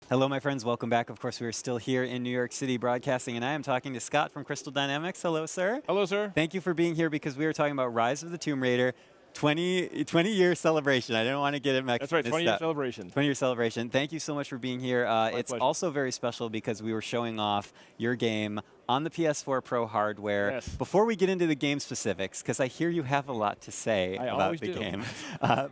Hello, my friends. Welcome back. Of course, we are still here in New York City broadcasting, and I am talking to Scott from Crystal Dynamics. Hello, sir. Hello, sir. Thank you for being here because we are talking about Rise of the Tomb Raider 20-year celebration. I didn't want to get it mixed up. That's right, 20-year celebration. 20-year celebration. Thank you so much for being here. It's pleasure. also very special because we were showing off your game on the PS4 Pro hardware. Yes. Before we get into the game specifics, because I hear you have a lot to say about the game.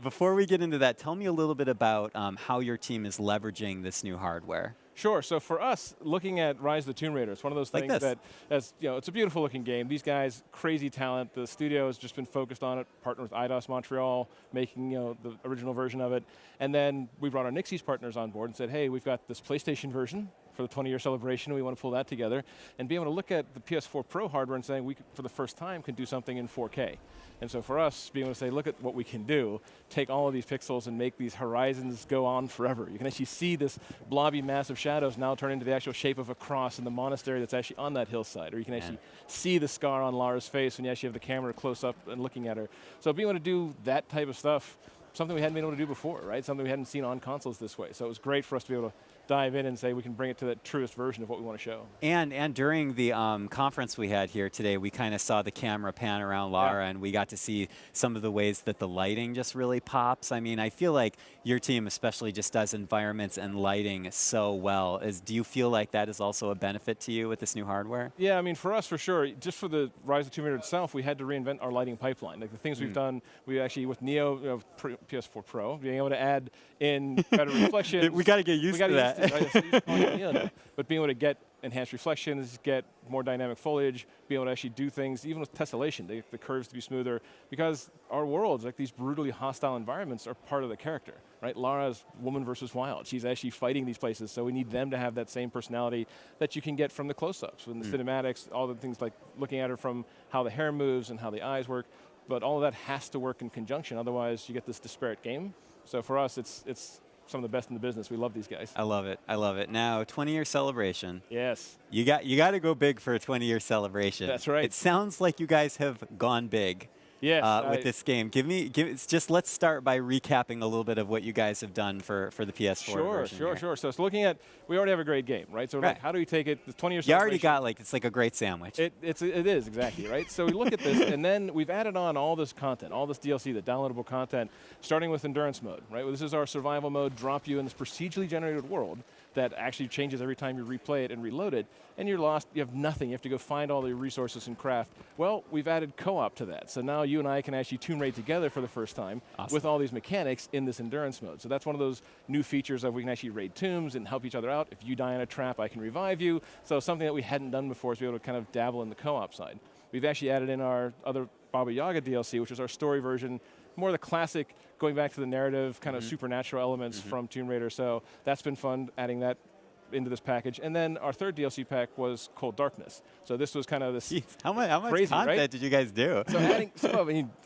Before we get into that, tell me a little bit about how your team is leveraging this new hardware. Sure. So for us, looking at Rise of the Tomb Raider, it's one of those things that, it's a beautiful looking game. These guys, crazy talent. The studio has just been focused on it, partnered with IDOS Montreal, making the original version of it. And then we brought our Nixies partners on board and said, hey, we've got this PlayStation version for the 20-year celebration. We want to pull that together and be able to look at the PS4 Pro hardware and saying we, for the first time, can do something in 4K. And so for us, being able to say, look at what we can do, take all of these pixels and make these horizons go on forever. You can actually see this blobby mass of shadows now turn into the actual shape of a cross in the monastery that's actually on that hillside. Or you can actually see the scar on Lara's face when you actually have the camera close up and looking at her. So being able to do that type of stuff, something we hadn't been able to do before, right? Something we hadn't seen on consoles this way. So it was great for us to be able to dive in and say we can bring it to that truest version of what we want to show. And during the conference we had here today, we kind of saw the camera pan around Lara, and we got to see some of the ways that the lighting just really pops. I mean, I feel like your team especially just does environments and lighting so well. Do you feel like that is also a benefit to you with this new hardware? Yeah, I mean, for us, for sure. Just for the Rise of the Tomb Raider itself, we had to reinvent our lighting pipeline. Like the things we've done, we actually, with Neo, PS4 Pro, being able to add in better reflections. We got to get used to that. But being able to get enhanced reflections, get more dynamic foliage, be able to actually do things, even with tessellation, the curves to be smoother, because our worlds, like these brutally hostile environments, are part of the character, right? Lara's woman versus wild. She's actually fighting these places, so we need them to have that same personality that you can get from the close-ups, from the cinematics, all the things like looking at her from how the hair moves and how the eyes work, but all of that has to work in conjunction, otherwise you get this disparate game. So for us, it's some of the best in the business. We love these guys. I love it. I love it. Now, 20-year celebration. Yes. You got to go big for a 20-year celebration. That's right. It sounds like you guys have gone big. Yes, with this game. Let's start by recapping a little bit of what you guys have done for the PS4 version. Sure. So it's looking at, we already have a great game, right? So we're like, how do we take it, the 20-year celebration? You already got it's like a great sandwich. It is, exactly, right? So we look at this, and then we've added on all this content, all this DLC, the downloadable content, starting with endurance mode, right? Well, this is our survival mode, drop you in this procedurally generated world that actually changes every time you replay it and reload it, and you're lost, you have nothing, you have to go find all the resources and craft. Well, we've added co-op to that, so now you and I can actually tomb raid together for the first time with all these mechanics in this endurance mode. So that's one of those new features of we can actually raid tombs and help each other out. If you die in a trap, I can revive you. So something that we hadn't done before is be able to kind of dabble in the co-op side. We've actually added in our other Baba Yaga DLC, which is our story version, more the classic, going back to the narrative, kind of supernatural elements from Tomb Raider. So that's been fun, adding that into this package. And then our third DLC pack was Cold Darkness. So this was kind of this how much crazy, content right? did you guys do? So adding,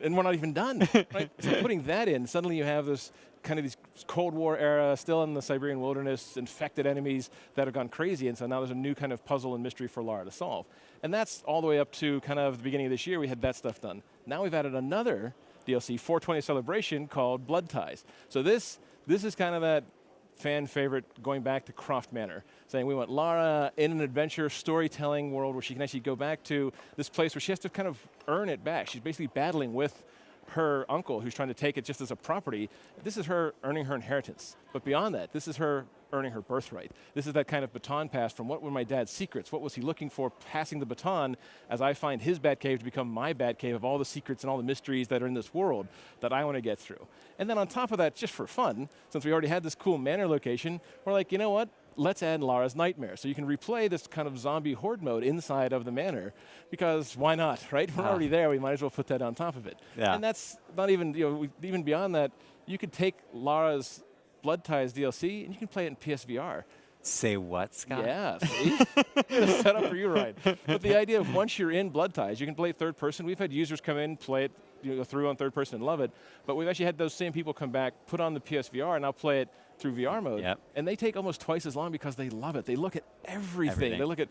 and we're not even done, right? So putting that in, suddenly you have this kind of these Cold War era, still in the Siberian wilderness, infected enemies that have gone crazy, and so now there's a new kind of puzzle and mystery for Lara to solve. And that's all the way up to kind of the beginning of this year, we had that stuff done. Now we've added another DLC, 420 celebration, called Blood Ties. So this is kind of that fan favorite going back to Croft Manor, saying we want Lara in an adventure storytelling world where she can actually go back to this place where she has to kind of earn it back. She's basically battling with her uncle who's trying to take it just as a property. This is her earning her inheritance. But beyond that, this is her earning her birthright. This is that kind of baton pass from what were my dad's secrets? What was he looking for passing the baton as I find his Batcave to become my Batcave of all the secrets and all the mysteries that are in this world that I want to get through. And then on top of that, just for fun, since we already had this cool manor location, we're like, you know what? Let's add Lara's Nightmare. So you can replay this kind of zombie horde mode inside of the manor, because why not, right? We're already there, we might as well put that on top of it. Yeah. And that's not even, even beyond that, you could take Lara's Blood Ties DLC and you can play it in PSVR. Say what, Scott? Yeah, see? Set up for you, right? But the idea of once you're in Blood Ties, you can play it third person. We've had users come in, play it go through on third person and love it. But we've actually had those same people come back, put on the PSVR, and now play it through VR mode. Yep. And they take almost twice as long because they love it. They look at everything. They look at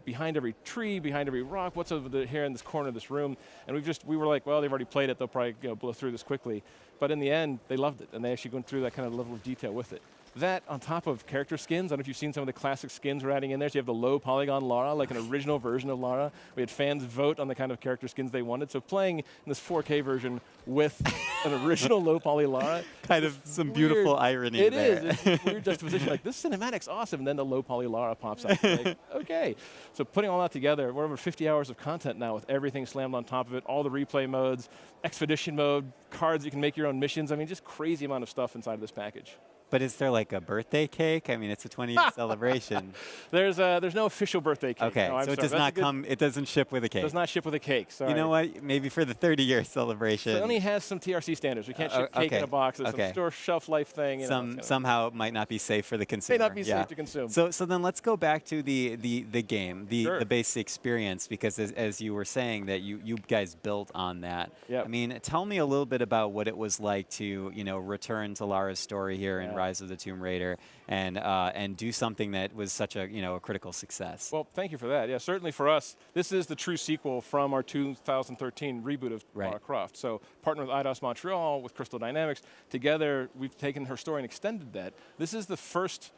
behind every tree, behind every rock, what's over here in this corner of this room. And we were like, well, they've already played it. They'll probably blow through this quickly. But in the end, they loved it. And they actually went through that kind of level of detail with it. That on top of character skins, I don't know if you've seen some of the classic skins we're adding in there. So you have the low polygon Lara, like an original version of Lara. We had fans vote on the kind of character skins they wanted. So playing in this 4K version with an original low poly Lara. Kind of some beautiful irony there. It is. It's weird juxtaposition. Like, this cinematic's awesome, and then the low poly Lara pops up. Like, okay. So putting all that together, we're over 50 hours of content now with everything slammed on top of it, all the replay modes, expedition mode, cards you can make your own missions. I mean, just crazy amount of stuff inside of this package. But is there like a birthday cake? I mean, it's a 20-year celebration. There's no official birthday cake. Okay, no, so it does not come. It doesn't ship with a cake. It does not ship with a cake. Sorry. You know what? Maybe for the 30-year celebration. Sony has some TRC standards. We can't ship cake in a box. There's some store shelf life thing. Somehow it might not be safe for the consumer. May not be safe to consume. So then let's go back to the game, the basic experience, because as you were saying that you guys built on that. Yep. I mean, tell me a little bit about what it was like to return to Lara's story here in Rise of the Tomb Raider. And do something that was such a a critical success. Well, thank you for that. Yeah, certainly for us, this is the true sequel from our 2013 reboot of Lara Croft. So partner with Eidos Montreal, with Crystal Dynamics, together we've taken her story and extended that. This is the first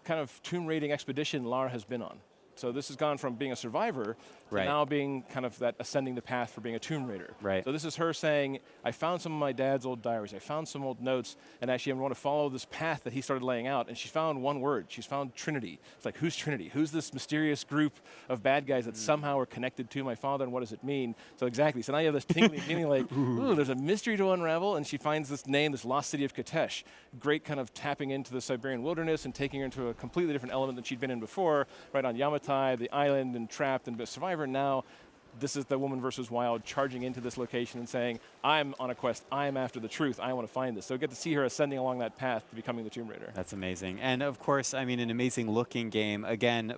kind of tomb raiding expedition Lara has been on. So this has gone from being a survivor to now being kind of that ascending the path for being a Tomb Raider. Right. So this is her saying, I found some of my dad's old diaries, I found some old notes, and actually I want to follow this path that he started laying out, and she found one word. She's found Trinity. It's like, who's Trinity? Who's this mysterious group of bad guys that somehow are connected to my father, and what does it mean? So exactly, so now you have this tingling feeling like, ooh, there's a mystery to unravel, and she finds this name, this lost city of Katesh. Great kind of tapping into the Siberian wilderness and taking her into a completely different element than she'd been in before, right on Yamatai, the island, and trapped and survivor. Now this is the woman versus wild charging into this location and saying, I'm on a quest, I'm after the truth, I want to find this. So get to see her ascending along that path to becoming the Tomb Raider. That's amazing. And of course, I mean, an amazing looking game. Again,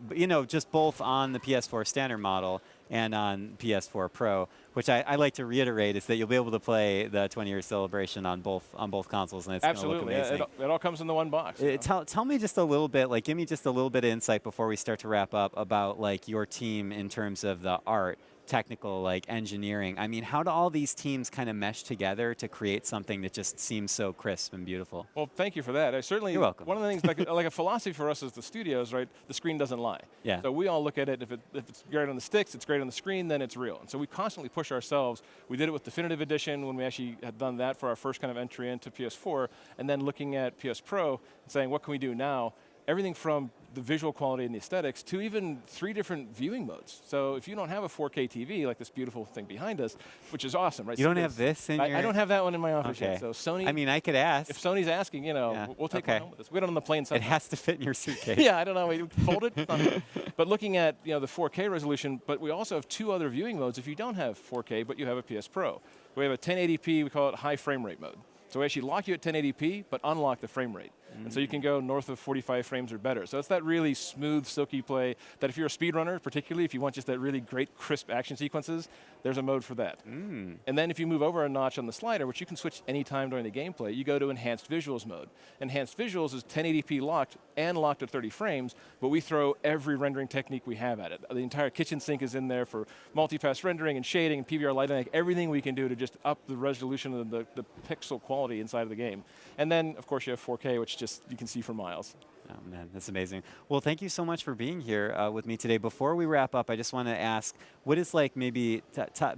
just both on the PS4 standard model and on PS4 Pro, which I like to reiterate is that you'll be able to play the 20-year celebration on both consoles, and it's going to look amazing. It all comes in the one box. Tell me just a little bit, give me just a little bit of insight before we start to wrap up about your team in terms of the art, technical, engineering. I mean, how do all these teams kind of mesh together to create something that just seems so crisp and beautiful? Well, thank you for that. You're welcome. One of the things, like a philosophy for us as the studios, right? The screen doesn't lie. Yeah. So we all look at it. If it's great on the sticks, it's great on the screen, then it's real. And so we constantly push ourselves. We did it with Definitive Edition when we actually had done that for our first kind of entry into PS4, and then looking at PS Pro and saying, what can we do now? Everything from the visual quality and the aesthetics to even 3 different viewing modes. So if you don't have a 4K TV, like this beautiful thing behind us, which is awesome, right? You don't have this in your... I don't have that one in my office yet. So Sony... I mean, I could ask. If Sony's asking, we'll take one home with us. We got it on the plane sometime. It has to fit in your suitcase. Yeah, I don't know. We fold it. But looking at the 4K resolution, but we also have 2 other viewing modes if you don't have 4K, but you have a PS Pro. We have a 1080p, we call it high frame rate mode. So we actually lock you at 1080p, but unlock the frame rate. And so you can go north of 45 frames or better. So it's that really smooth, silky play that if you're a speedrunner, particularly if you want just that really great, crisp action sequences, there's a mode for that. And then if you move over a notch on the slider, which you can switch anytime during the gameplay, you go to Enhanced Visuals mode. Enhanced Visuals is 1080p locked and locked at 30 frames, but we throw every rendering technique we have at it. The entire kitchen sink is in there for multi-pass rendering and shading and PBR lighting, like everything we can do to just up the resolution of the pixel quality inside of the game. And then, of course, you have 4K, which you can see for miles. Oh, man, that's amazing. Well, thank you so much for being here with me today. Before we wrap up, I just want to ask, what is maybe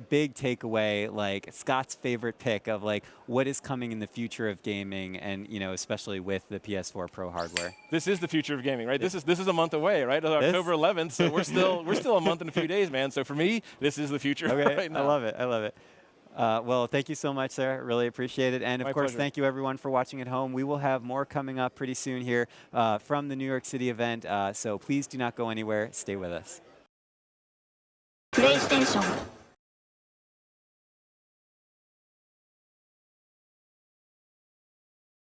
big takeaway, Scott's favorite pick of what is coming in the future of gaming, and especially with the PS4 Pro hardware? This is the future of gaming, right? This is a month away, right? October 11th, so we're still a month and a few days, man. So for me, this is the future right now. I love it. I love it. Well, thank you so much, sir. Really appreciate it. And, of course, thank you, everyone, for watching at home. We will have more coming up pretty soon here from the New York City event. So please do not go anywhere. Stay with us. PlayStation